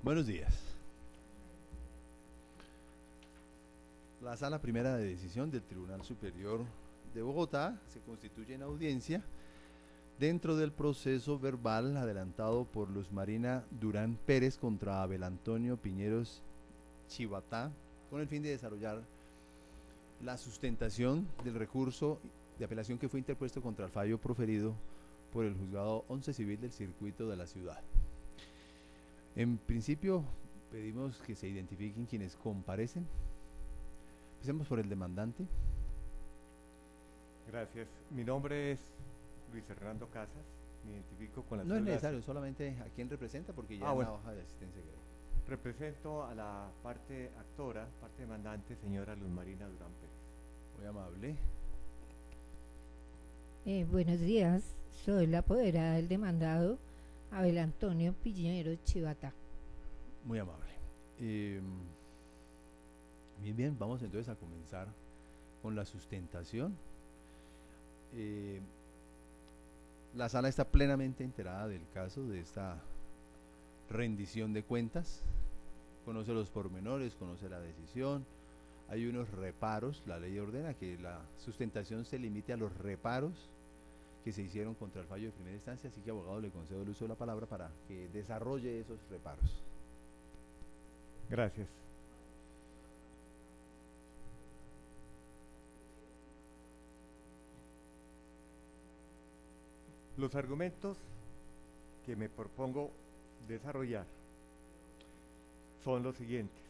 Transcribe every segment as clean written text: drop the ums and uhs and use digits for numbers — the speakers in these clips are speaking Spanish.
Buenos días. La Sala Primera de Decisión del Tribunal Superior de Bogotá se constituye en audiencia dentro del proceso verbal adelantado por Luz Marina Durán Pérez contra Abel Antonio Piñeros Chivatá, con el fin de desarrollar la sustentación del recurso de apelación que fue interpuesto contra el fallo proferido por el Juzgado 11 Civil del Circuito de la Ciudad. En principio, pedimos que se identifiquen quienes comparecen. Empecemos por el demandante. Gracias. Mi nombre es Luis Hernando Casas. Me identifico con la No es cédula. necesario, solamente a quién representa, porque ya en bueno. la hoja de asistencia que hay. Represento a la parte actora, parte demandante, señora Luz Marina Durán Pérez. Muy amable. Buenos días, soy la apoderada del demandado, Abel Antonio Piñero Chivatá. Muy amable. Bien, vamos entonces a comenzar con la sustentación. La sala está plenamente enterada del caso, de esta rendición de cuentas, conoce los pormenores, conoce la decisión, hay unos reparos, la ley ordena que la sustentación se limite a los reparos que se hicieron contra el fallo de primera instancia, así que abogado le concedo el uso de la palabra para que desarrolle esos reparos. Gracias. Los argumentos que me propongo desarrollar son los siguientes.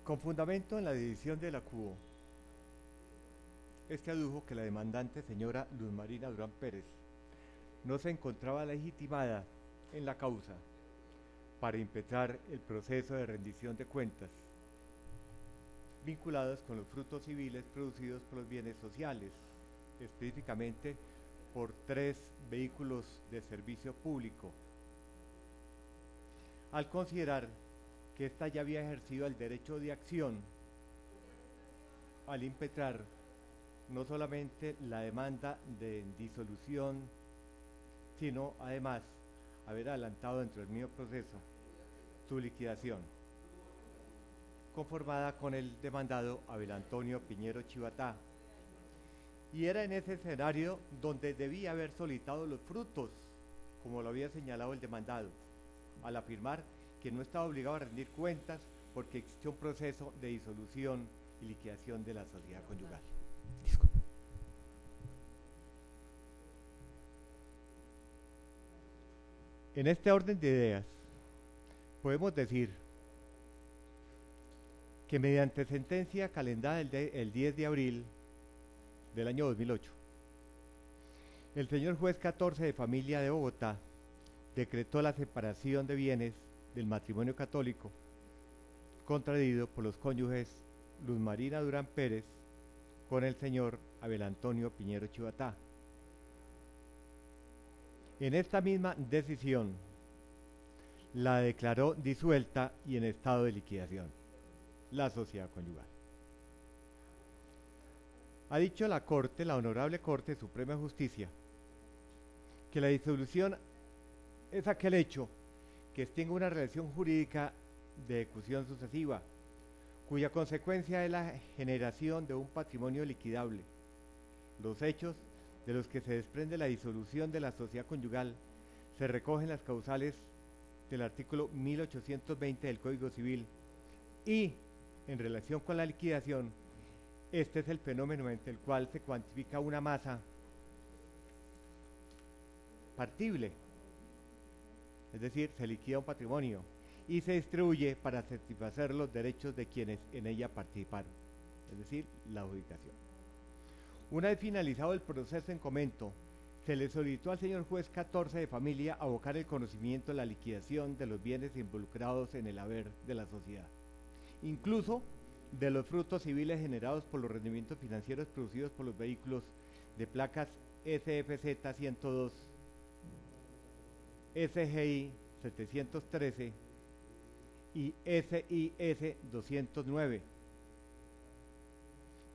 Con fundamento en la decisión de la CUO, adujo que la demandante, señora Luz Marina Durán Pérez, no se encontraba legitimada en la causa para impetrar el proceso de rendición de cuentas vinculados con los frutos civiles producidos por los bienes sociales, específicamente por 3 vehículos de servicio público, al considerar que ésta ya había ejercido el derecho de acción al impetrar no solamente la demanda de disolución, sino además haber adelantado dentro del mismo proceso su liquidación, conformada con el demandado Abel Antonio Piñero Chivatá. Y era en ese escenario donde debía haber solicitado los frutos, como lo había señalado el demandado, al afirmar que no estaba obligado a rendir cuentas porque existió un proceso de disolución y liquidación de la sociedad conyugal. Disculpe. En este orden de ideas, podemos decir que mediante sentencia calendada el 10 de abril del año 2008, el señor juez 14 de familia de Bogotá decretó la separación de bienes del matrimonio católico contraído por los cónyuges Luz Marina Durán Pérez con el señor Abel Antonio Piñero Chivatá. En esta misma decisión la declaró disuelta y en estado de liquidación la sociedad conyugal. Ha dicho la Corte, la Honorable Corte Suprema de Justicia, que la disolución es aquel hecho que extingue una relación jurídica de ejecución sucesiva, cuya consecuencia es la generación de un patrimonio liquidable. Los hechos de los que se desprende la disolución de la sociedad conyugal se recogen las causales del artículo 1820 del Código Civil y, en relación con la liquidación, este es el fenómeno mediante el cual se cuantifica una masa partible, es decir, se liquida un patrimonio y se distribuye para satisfacer los derechos de quienes en ella participaron, es decir, la adjudicación. Una vez finalizado el proceso en comento, se le solicitó al señor juez 14 de familia abocar el conocimiento de la liquidación de los bienes involucrados en el haber de la sociedad, incluso de los frutos civiles generados por los rendimientos financieros producidos por los vehículos de placas SFZ 102, SGI 713 y SIS 209,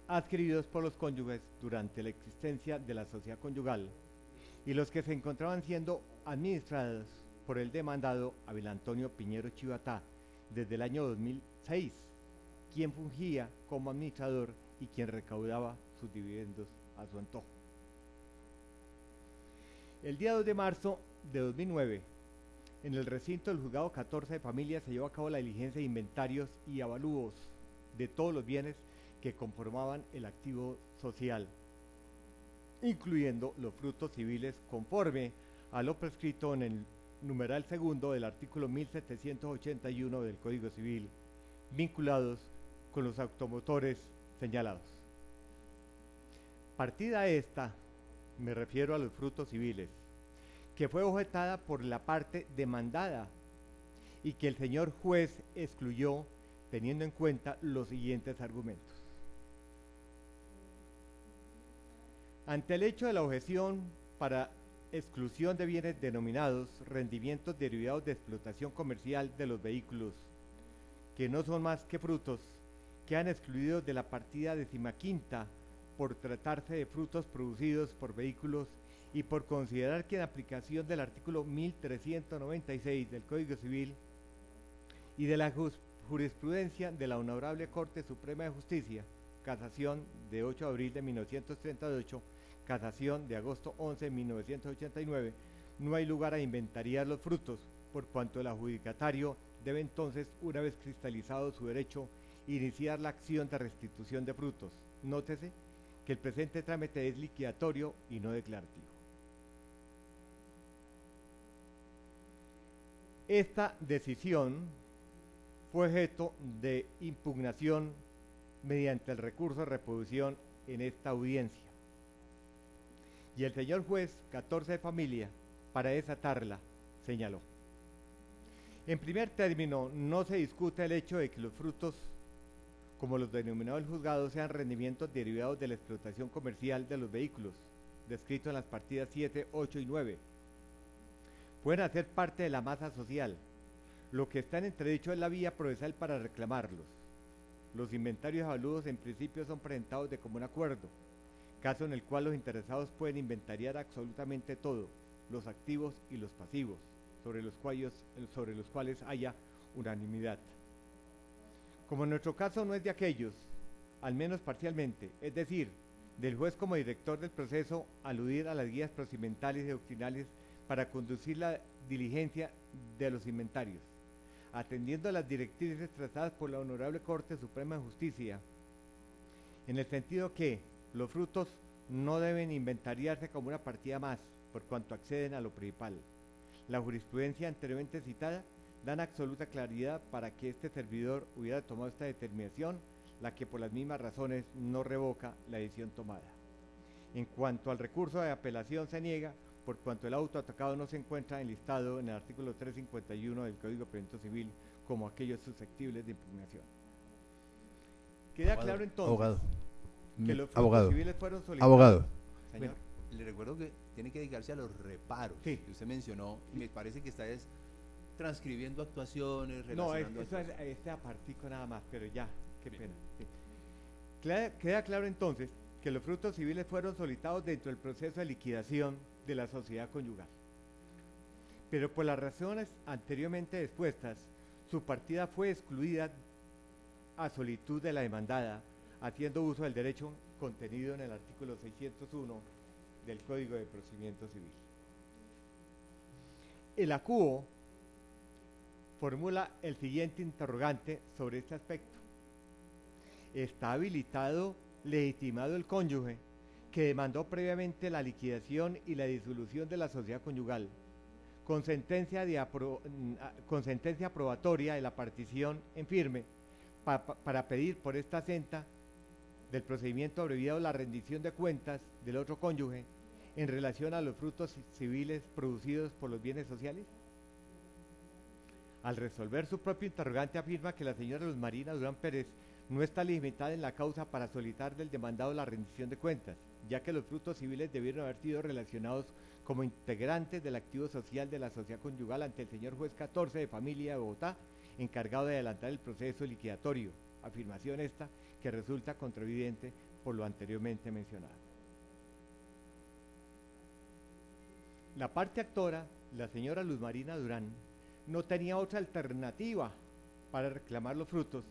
adquiridos por los cónyuges durante la existencia de la sociedad conyugal y los que se encontraban siendo administrados por el demandado Abel Antonio Piñero Chivatá desde el año 2006, quien fungía como administrador y quien recaudaba sus dividendos a su antojo. El día 2 de marzo de 2009, en el recinto del Juzgado 14 de Familia se llevó a cabo la diligencia de inventarios y avalúos de todos los bienes que conformaban el activo social, incluyendo los frutos civiles conforme a lo prescrito en el numeral segundo del artículo 1781 del Código Civil, vinculados con los automotores señalados. Partida esta, me refiero a los frutos civiles, que fue objetada por la parte demandada y que el señor juez excluyó teniendo en cuenta los siguientes argumentos. Ante el hecho de la objeción para exclusión de bienes denominados rendimientos derivados de explotación comercial de los vehículos, que no son más que frutos, quedan excluidos de la partida 15ª por tratarse de frutos producidos por vehículos y por considerar que en aplicación del artículo 1396 del Código Civil y de la jurisprudencia de la Honorable Corte Suprema de Justicia, casación de 8 de abril de 1938, casación de agosto 11 de 1989, no hay lugar a inventariar los frutos, por cuanto el adjudicatario debe entonces, una vez cristalizado su derecho, iniciar la acción de restitución de frutos. Nótese que el presente trámite es liquidatorio y no declarativo. Esta decisión fue objeto de impugnación mediante el recurso de reposición en esta audiencia. Y el señor juez 14 de Familia, para desatarla, señaló: en primer término, no se discute el hecho de que los frutos, como los denominó el juzgado, sean rendimientos derivados de la explotación comercial de los vehículos, descrito en las partidas 7, 8 y 9. Pueden hacer parte de la masa social. Lo que está en entredicho es la vía procesal para reclamarlos. Los inventarios avalúos en principio son presentados de común acuerdo, caso en el cual los interesados pueden inventariar absolutamente todo, los activos y los pasivos, sobre los cuales haya unanimidad. Como en nuestro caso no es de aquellos, al menos parcialmente, es decir, del juez como director del proceso, aludir a las guías procedimentales y doctrinales para conducir la diligencia de los inventarios, atendiendo a las directrices tratadas por la Honorable Corte Suprema de Justicia, en el sentido que los frutos no deben inventariarse como una partida más, por cuanto acceden a lo principal. La jurisprudencia anteriormente citada dan absoluta claridad para que este servidor hubiera tomado esta determinación, la que por las mismas razones no revoca la decisión tomada. En cuanto al recurso de apelación se niega, por cuanto el auto atacado no se encuentra enlistado en el artículo 351 del Código de Procedimiento Civil como aquellos susceptibles de impugnación. Queda claro entonces que los frutos civiles fueron solicitados. Abogado. Señor. Le recuerdo que tiene que dedicarse a los reparos Sí. que usted mencionó, y me parece que está transcribiendo actuaciones, No, relacionando eso es actuaciones. este apartico nada más, pero ya, qué Bien. pena. Sí. Queda claro entonces que los frutos civiles fueron solicitados dentro del proceso de liquidación de la sociedad conyugal. Pero por las razones anteriormente expuestas, su partida fue excluida a solicitud de la demandada, haciendo uso del derecho contenido en el artículo 601 del Código de Procedimiento Civil. El acuo formula el siguiente interrogante sobre este aspecto: ¿está habilitado, legitimado el cónyuge que demandó previamente la liquidación y la disolución de la sociedad conyugal con sentencia aprobatoria de la partición en firme para pedir por esta senda del procedimiento abreviado la rendición de cuentas del otro cónyuge en relación a los frutos civiles producidos por los bienes sociales? Al resolver su propio interrogante afirma que la señora Luz Marina Durán Pérez no está limitada en la causa para solicitar del demandado la rendición de cuentas, ya que los frutos civiles debieron haber sido relacionados como integrantes del activo social de la sociedad conyugal ante el señor juez 14 de Familia de Bogotá, encargado de adelantar el proceso liquidatorio. Afirmación esta que resulta contraevidente por lo anteriormente mencionado. La parte actora, la señora Luz Marina Durán, no tenía otra alternativa para reclamar los frutos,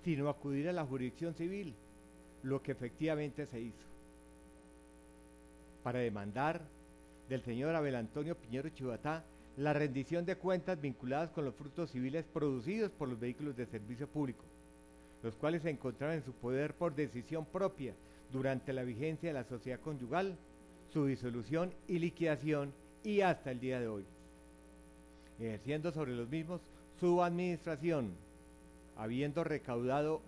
sino acudir a la jurisdicción civil, lo que efectivamente se hizo, para demandar del señor Abel Antonio Piñero Chivatá la rendición de cuentas vinculadas con los frutos civiles producidos por los vehículos de servicio público, los cuales se encontraban en su poder por decisión propia durante la vigencia de la sociedad conyugal, su disolución y liquidación y hasta el día de hoy, ejerciendo sobre los mismos su administración, habiendo recaudado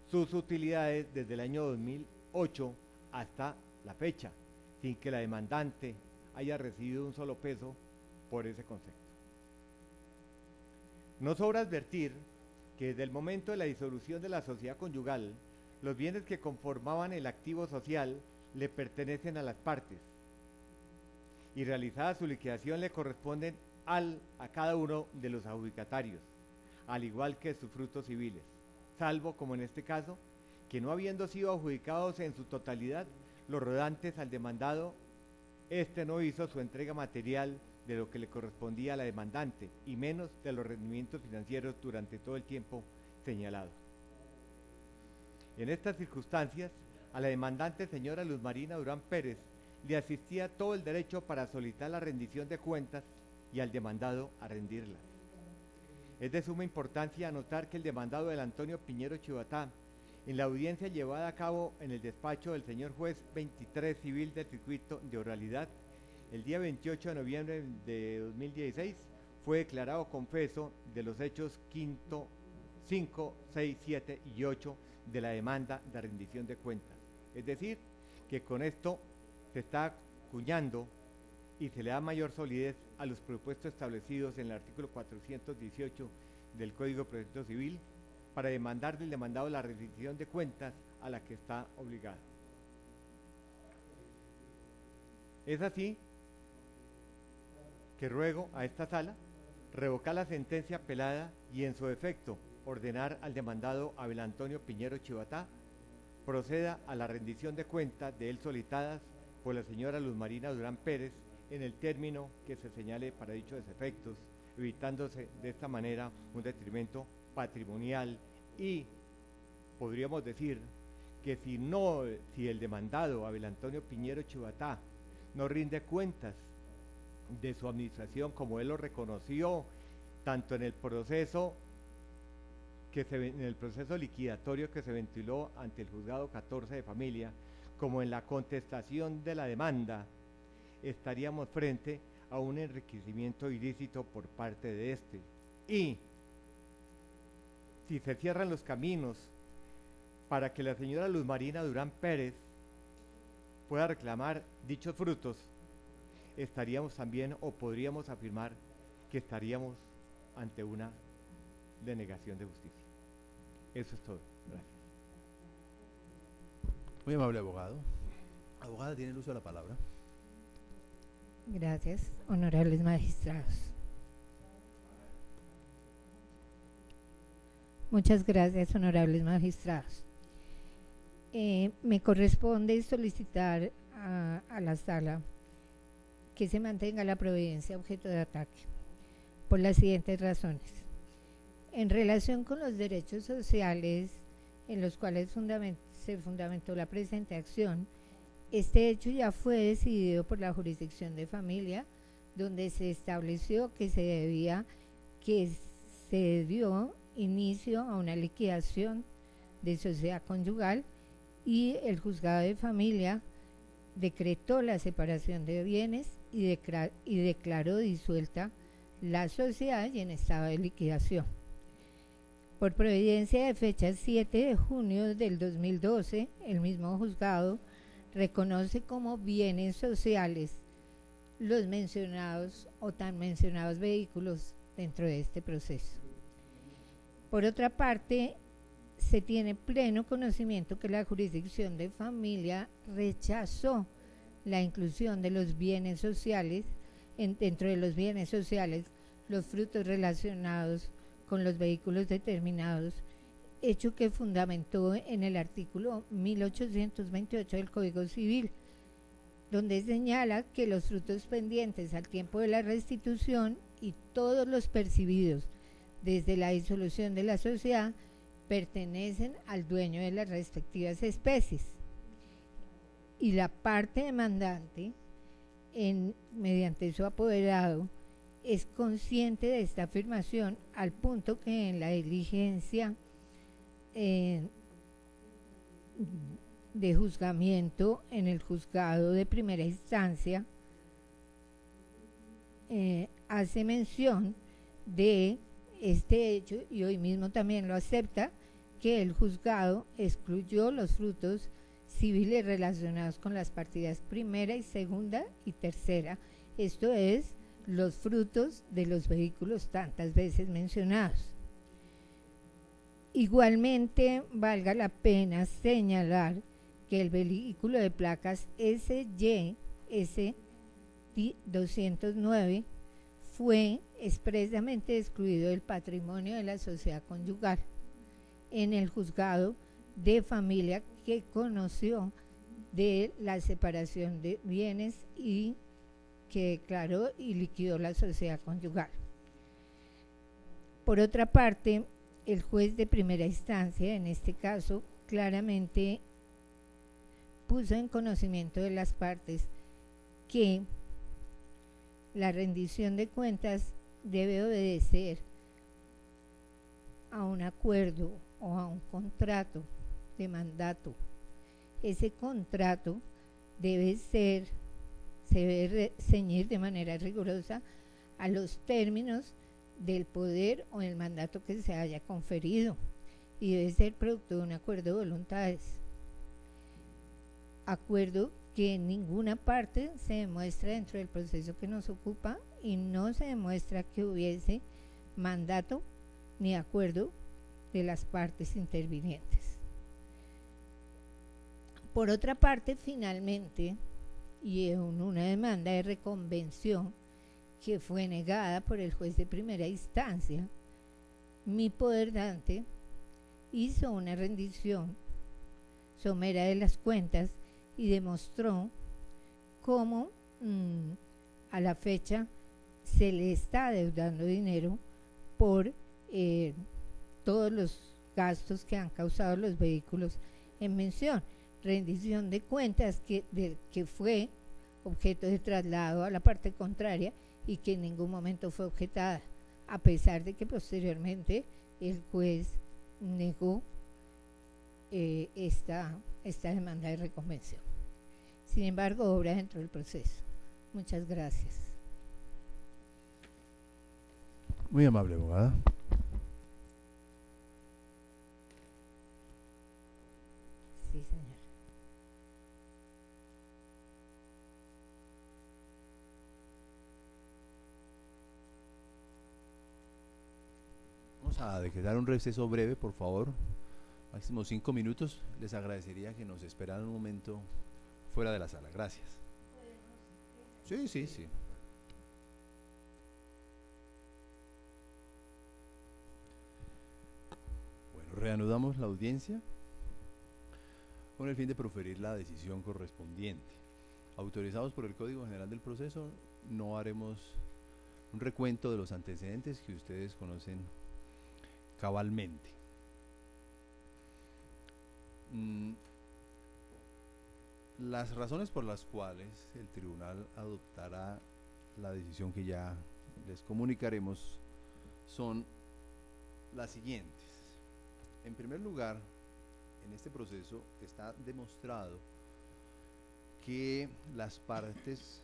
sus utilidades desde el año 2008 hasta la fecha, sin que la demandante haya recibido un solo peso por ese concepto. No sobra advertir que desde el momento de la disolución de la sociedad conyugal, los bienes que conformaban el activo social le pertenecen a las partes y realizada su liquidación le corresponden a cada uno de los adjudicatarios, al igual que sus frutos civiles, salvo, como en este caso, que no habiendo sido adjudicados en su totalidad los rodantes al demandado, no hizo su entrega material de lo que le correspondía a la demandante, y menos de los rendimientos financieros durante todo el tiempo señalado. En estas circunstancias, a la demandante señora Luz Marina Durán Pérez le asistía todo el derecho para solicitar la rendición de cuentas y al demandado a rendirlas. Es de suma importancia anotar que el demandado del Antonio Piñero Chivatá, en la audiencia llevada a cabo en el despacho del señor juez 23 civil del circuito de oralidad, el día 28 de noviembre de 2016, fue declarado confeso de los hechos 5, 6, 7 y 8 de la demanda de rendición de cuentas. Es decir, que con esto se está acuñando y se le da mayor solidez a los presupuestos establecidos en el artículo 418 del Código de Proceso Civil para demandar del demandado la rendición de cuentas a la que está obligado. Es así que ruego a esta sala revocar la sentencia apelada y en su efecto ordenar al demandado Abel Antonio Piñero Chivatá proceda a la rendición de cuentas de él solicitadas por la señora Luz Marina Durán Pérez en el término que se señale para dichos efectos, evitándose de esta manera un detrimento patrimonial y podríamos decir que si el demandado Abel Antonio Piñero Chivatá no rinde cuentas de su administración como él lo reconoció tanto en el proceso liquidatorio que se ventiló ante el juzgado 14 de familia como en la contestación de la demanda, estaríamos frente a un enriquecimiento ilícito por parte de y si se cierran los caminos para que la señora Luz Marina Durán Pérez pueda reclamar dichos frutos, estaríamos también, o podríamos afirmar, que estaríamos ante una denegación de justicia. Eso es todo. Gracias. Muy amable abogado. Abogada, tiene el uso de la palabra. Gracias, honorables magistrados. Muchas gracias, honorables magistrados. Me corresponde solicitar a la sala que se mantenga la providencia objeto de ataque por las siguientes razones. En relación con los derechos sociales en los cuales se fundamentó la presente acción, este hecho ya fue decidido por la jurisdicción de familia, donde se estableció que se dio inicio a una liquidación de sociedad conyugal y el juzgado de familia decretó la separación de bienes y declaró disuelta la sociedad y en estado de liquidación. Por providencia de fecha 7 de junio del 2012, el mismo juzgado reconoce como bienes sociales los mencionados o tan mencionados vehículos dentro de este proceso. Por otra parte, se tiene pleno conocimiento que la jurisdicción de familia rechazó la inclusión de los bienes sociales, dentro de los bienes sociales, los frutos relacionados con los vehículos determinados, hecho que fundamentó en el artículo 1828 del Código Civil, donde señala que los frutos pendientes al tiempo de la restitución y todos los percibidos desde la disolución de la sociedad pertenecen al dueño de las respectivas especies. Y la parte demandante, mediante su apoderado, es consciente de esta afirmación al punto que en la diligencia de juzgamiento en el juzgado de primera instancia hace mención de este hecho y hoy mismo también lo acepta, que el juzgado excluyó los frutos civiles relacionados con las partidas primera y segunda y tercera, esto es, los frutos de los vehículos tantas veces mencionados. Igualmente, valga la pena señalar que el vehículo de placas SYS 209 fue expresamente excluido del patrimonio de la sociedad conyugal en el juzgado de familia que conoció de la separación de bienes y que declaró y liquidó la sociedad conyugal. Por otra parte, el juez de primera instancia, en este caso, claramente puso en conocimiento de las partes que la rendición de cuentas debe obedecer a un acuerdo o a un contrato de mandato. Ese contrato se debe ceñir de manera rigurosa a los términos del poder o el mandato que se haya conferido y debe ser producto de un acuerdo de voluntades. Acuerdo que en ninguna parte se demuestra dentro del proceso que nos ocupa y no se demuestra que hubiese mandato ni acuerdo de las partes intervinientes. Por otra parte, finalmente, y en una demanda de reconvención que fue negada por el juez de primera instancia, mi poderdante hizo una rendición somera de las cuentas y demostró cómo a la fecha se le está adeudando dinero por todos los gastos que han causado los vehículos en mención. Rendición de cuentas que fue objeto de traslado a la parte contraria y que en ningún momento fue objetada, a pesar de que posteriormente el juez negó esta demanda de reconvención. Sin embargo, obra dentro del proceso. Muchas gracias. Muy amable, abogada. Sí, señor. Vamos a decretar un receso breve, por favor. Máximo 5 minutos. Les agradecería que nos esperaran un momento fuera de la sala. Gracias. Sí, sí, sí. Bueno, reanudamos la audiencia con el fin de proferir la decisión correspondiente. Autorizados por el Código General del Proceso, no haremos un recuento de los antecedentes que ustedes conocen cabalmente. Las razones por las cuales el tribunal adoptará la decisión que ya les comunicaremos son las siguientes. En primer lugar, en este proceso está demostrado que las partes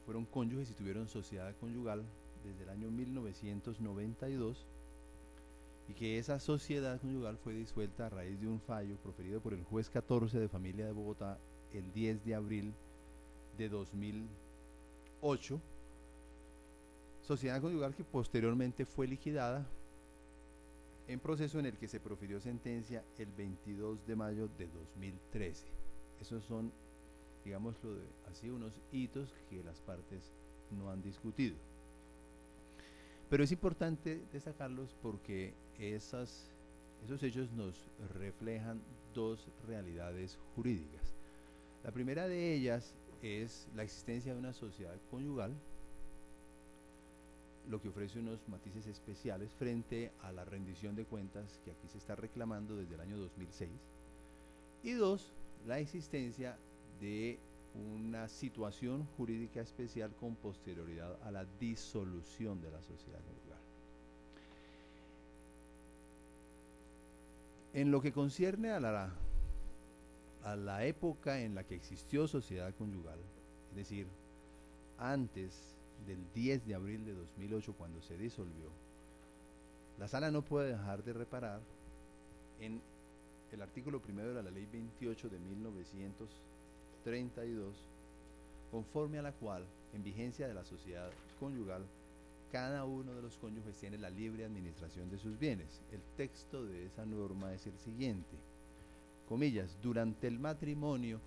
fueron cónyuges y tuvieron sociedad conyugal desde el año 1992 y que esa sociedad conyugal fue disuelta a raíz de un fallo proferido por el juez 14 de familia de Bogotá el 10 de abril de 2008, sociedad conyugal que posteriormente fue liquidada en proceso en el que se profirió sentencia el 22 de mayo de 2013. Esos son, digámoslo así, unos hitos que las partes no han discutido. Pero es importante destacarlos porque esos hechos nos reflejan dos realidades jurídicas. La primera de ellas es la existencia de una sociedad conyugal, lo que ofrece unos matices especiales frente a la rendición de cuentas que aquí se está reclamando desde el año 2006. Y dos, la existencia de una situación jurídica especial con posterioridad a la disolución de la sociedad conyugal. En lo que concierne a la época en la que existió sociedad conyugal, es decir, antes del 10 de abril de 2008, cuando se disolvió, la Sala no puede dejar de reparar en el artículo primero de la Ley 28 de 1932, conforme a la cual, en vigencia de la sociedad conyugal, cada uno de los cónyuges tiene la libre administración de sus bienes. El texto de esa norma es el siguiente, comillas, durante el matrimonio,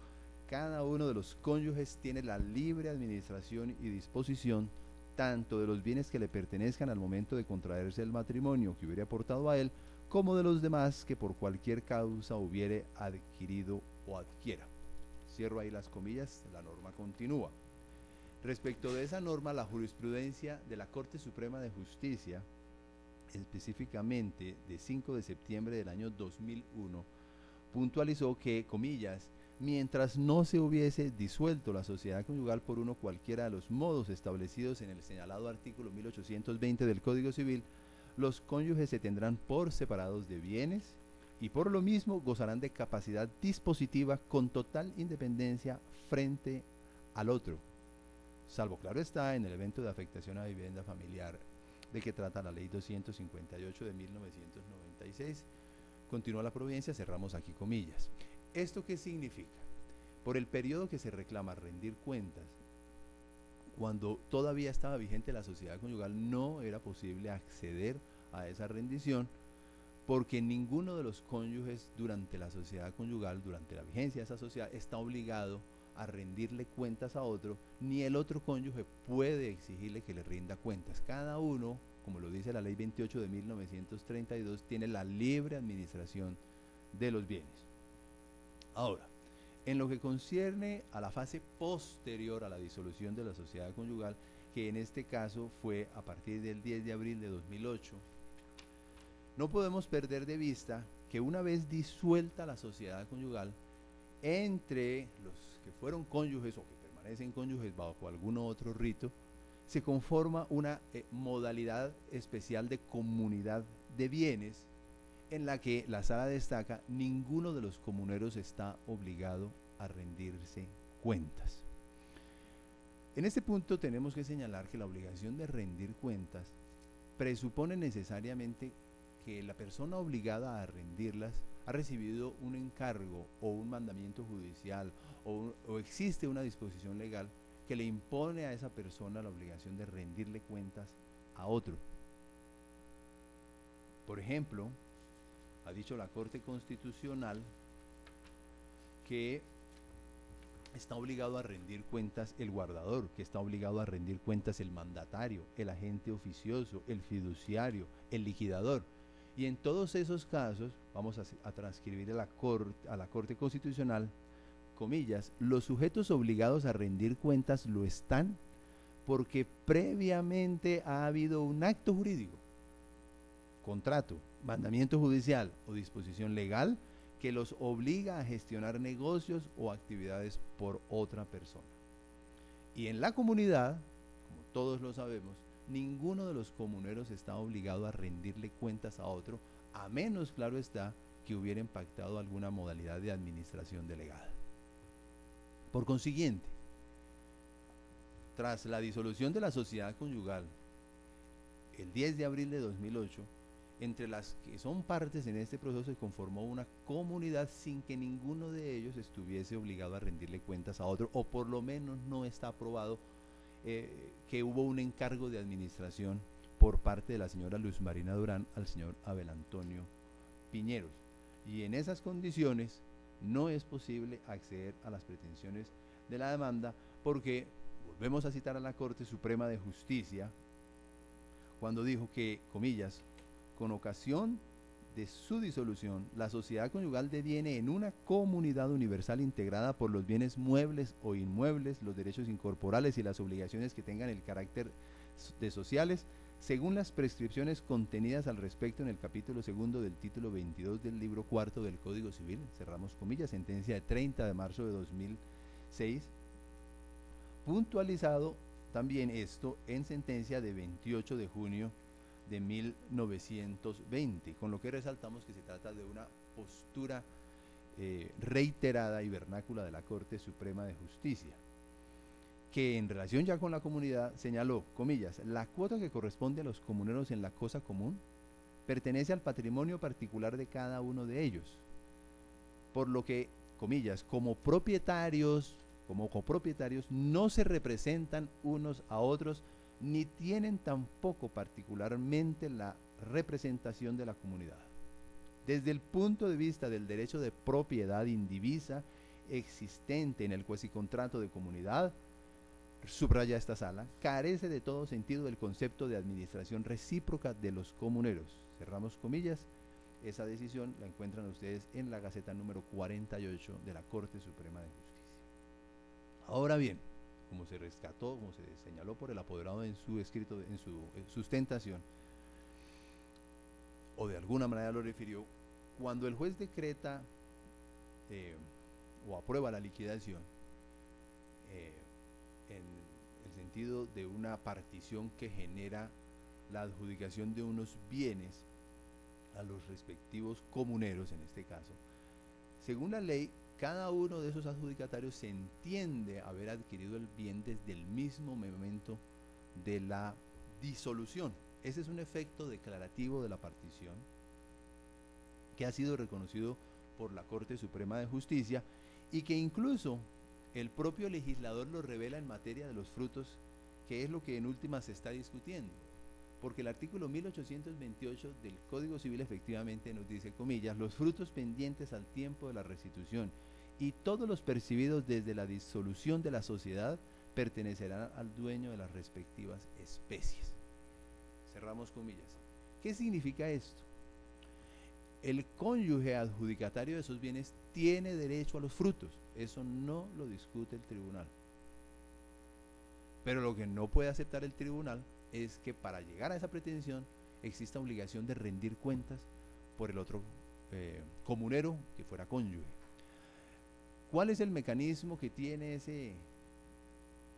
cada uno de los cónyuges tiene la libre administración y disposición tanto de los bienes que le pertenezcan al momento de contraerse el matrimonio que hubiere aportado a él, como de los demás que por cualquier causa hubiere adquirido o adquiera. Cierro ahí las comillas, la norma continúa. Respecto de esa norma, la jurisprudencia de la Corte Suprema de Justicia, específicamente de 5 de septiembre del año 2001, puntualizó que, comillas, mientras no se hubiese disuelto la sociedad conyugal por uno cualquiera de los modos establecidos en el señalado artículo 1820 del Código Civil, los cónyuges se tendrán por separados de bienes y por lo mismo gozarán de capacidad dispositiva con total independencia frente al otro, salvo claro está en el evento de afectación a vivienda familiar de que trata la Ley 258 de 1996. Continúa la providencia, cerramos aquí comillas. ¿Esto qué significa? Por el periodo que se reclama rendir cuentas, cuando todavía estaba vigente la sociedad conyugal, no era posible acceder a esa rendición porque ninguno de los cónyuges durante la sociedad conyugal, durante la vigencia de esa sociedad, está obligado a rendirle cuentas a otro, ni el otro cónyuge puede exigirle que le rinda cuentas. Cada uno, como lo dice la Ley 28 de 1932, tiene la libre administración de los bienes. Ahora, en lo que concierne a la fase posterior a la disolución de la sociedad conyugal, que en este caso fue a partir del 10 de abril de 2008, no podemos perder de vista que una vez disuelta la sociedad conyugal, entre los que fueron cónyuges o que permanecen cónyuges bajo algún otro rito, se conforma una modalidad especial de comunidad de bienes, en la que la Sala destaca, ninguno de los comuneros está obligado a rendirse cuentas. En este punto tenemos que señalar que la obligación de rendir cuentas presupone necesariamente que la persona obligada a rendirlas ha recibido un encargo o un mandamiento judicial o existe una disposición legal que le impone a esa persona la obligación de rendirle cuentas a otro. Por ejemplo, ha dicho la Corte Constitucional que está obligado a rendir cuentas el guardador, que está obligado a rendir cuentas el mandatario, el agente oficioso, el fiduciario, el liquidador. Y en todos esos casos, vamos a transcribir a la Corte Constitucional, comillas, los sujetos obligados a rendir cuentas lo están porque previamente ha habido un acto jurídico, contrato, mandamiento judicial o disposición legal que los obliga a gestionar negocios o actividades por otra persona. Y en la comunidad, como todos lo sabemos, ninguno de los comuneros está obligado a rendirle cuentas a otro, a menos, claro está, que hubiera impactado alguna modalidad de administración delegada. Por consiguiente, tras la disolución de la sociedad conyugal, el 10 de abril de 2008, entre las que son partes en este proceso se conformó una comunidad sin que ninguno de ellos estuviese obligado a rendirle cuentas a otro, o por lo menos no está aprobado que hubo un encargo de administración por parte de la señora Luz Marina Durán al señor Abel Antonio Piñeros. Y en esas condiciones no es posible acceder a las pretensiones de la demanda porque, volvemos a citar a la Corte Suprema de Justicia, cuando dijo que, comillas, con ocasión de su disolución, la sociedad conyugal deviene en una comunidad universal integrada por los bienes muebles o inmuebles, los derechos incorporales y las obligaciones que tengan el carácter de sociales, según las prescripciones contenidas al respecto en el capítulo segundo del título 22 del libro cuarto del Código Civil, cerramos comillas, sentencia de 30 de marzo de 2006, puntualizado también esto en sentencia de 28 de junio de 1920, con lo que resaltamos que se trata de una postura reiterada y vernácula de la Corte Suprema de Justicia, que en relación ya con la comunidad señaló, comillas, la cuota que corresponde a los comuneros en la cosa común pertenece al patrimonio particular de cada uno de ellos, por lo que, comillas, como propietarios, como copropietarios, no se representan unos a otros ni tienen tampoco particularmente la representación de la comunidad. Desde el punto de vista del derecho de propiedad indivisa existente en el cuasicontrato de comunidad, subraya esta sala, carece de todo sentido el concepto de administración recíproca de los comuneros. Cerramos comillas. Esa decisión la encuentran ustedes en la Gaceta número 48 de la Corte Suprema de Justicia. Ahora bien, como se rescató, como se señaló por el apoderado en su escrito, en su sustentación, o de alguna manera lo refirió, cuando el juez decreta o aprueba la liquidación, en el sentido de una partición que genera la adjudicación de unos bienes a los respectivos comuneros, en este caso, según la ley, cada uno de esos adjudicatarios se entiende haber adquirido el bien desde el mismo momento de la disolución. Ese es un efecto declarativo de la partición que ha sido reconocido por la Corte Suprema de Justicia y que incluso el propio legislador lo revela en materia de los frutos, que es lo que en última se está discutiendo. Porque el artículo 1828 del Código Civil efectivamente nos dice, comillas, los frutos pendientes al tiempo de la restitución y todos los percibidos desde la disolución de la sociedad pertenecerán al dueño de las respectivas especies. Cerramos comillas. ¿Qué significa esto? El cónyuge adjudicatario de esos bienes tiene derecho a los frutos. Eso no lo discute el tribunal. Pero lo que no puede aceptar el tribunal es que para llegar a esa pretensión exista obligación de rendir cuentas por el otro comunero que fuera cónyuge. ¿Cuál es el mecanismo que tiene ese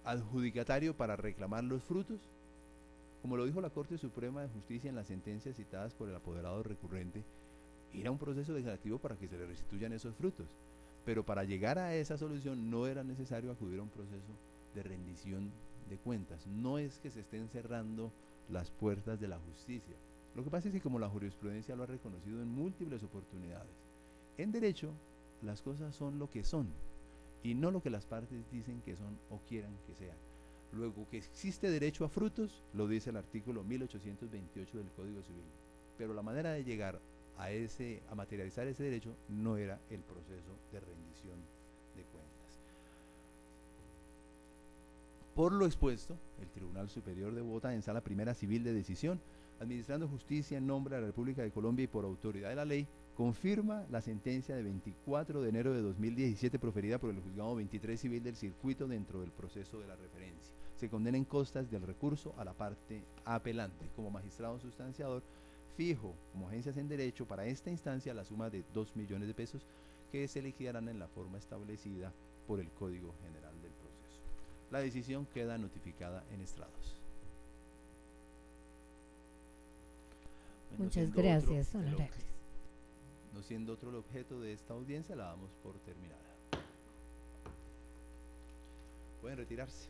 adjudicatario para reclamar los frutos? Como lo dijo la Corte Suprema de Justicia en las sentencias citadas por el apoderado recurrente, ir a un proceso declarativo para que se le restituyan esos frutos. Pero para llegar a esa solución no era necesario acudir a un proceso de rendición de cuentas. No es que se estén cerrando las puertas de la justicia. Lo que pasa es que como la jurisprudencia lo ha reconocido en múltiples oportunidades, en derecho las cosas son lo que son y no lo que las partes dicen que son o quieran que sean. Luego, que existe derecho a frutos, lo dice el artículo 1828 del Código Civil, pero la manera de llegar a materializar ese derecho no era el proceso de rendición de cuentas. Por lo expuesto, el Tribunal Superior de Bogotá, en Sala Primera Civil de Decisión, administrando justicia en nombre de la República de Colombia y por autoridad de la ley, confirma la sentencia de 24 de enero de 2017 proferida por el Juzgado 23 Civil del Circuito dentro del proceso de la referencia. Se condena en costas del recurso a la parte apelante. Como magistrado sustanciador, fijo como agencias en derecho para esta instancia la suma de 2 millones de pesos que se liquidarán en la forma establecida por el Código General del Proceso. La decisión queda notificada en estrados. Bueno, muchas gracias, honorables. No siendo otro el objeto de esta audiencia, la damos por terminada. Pueden retirarse.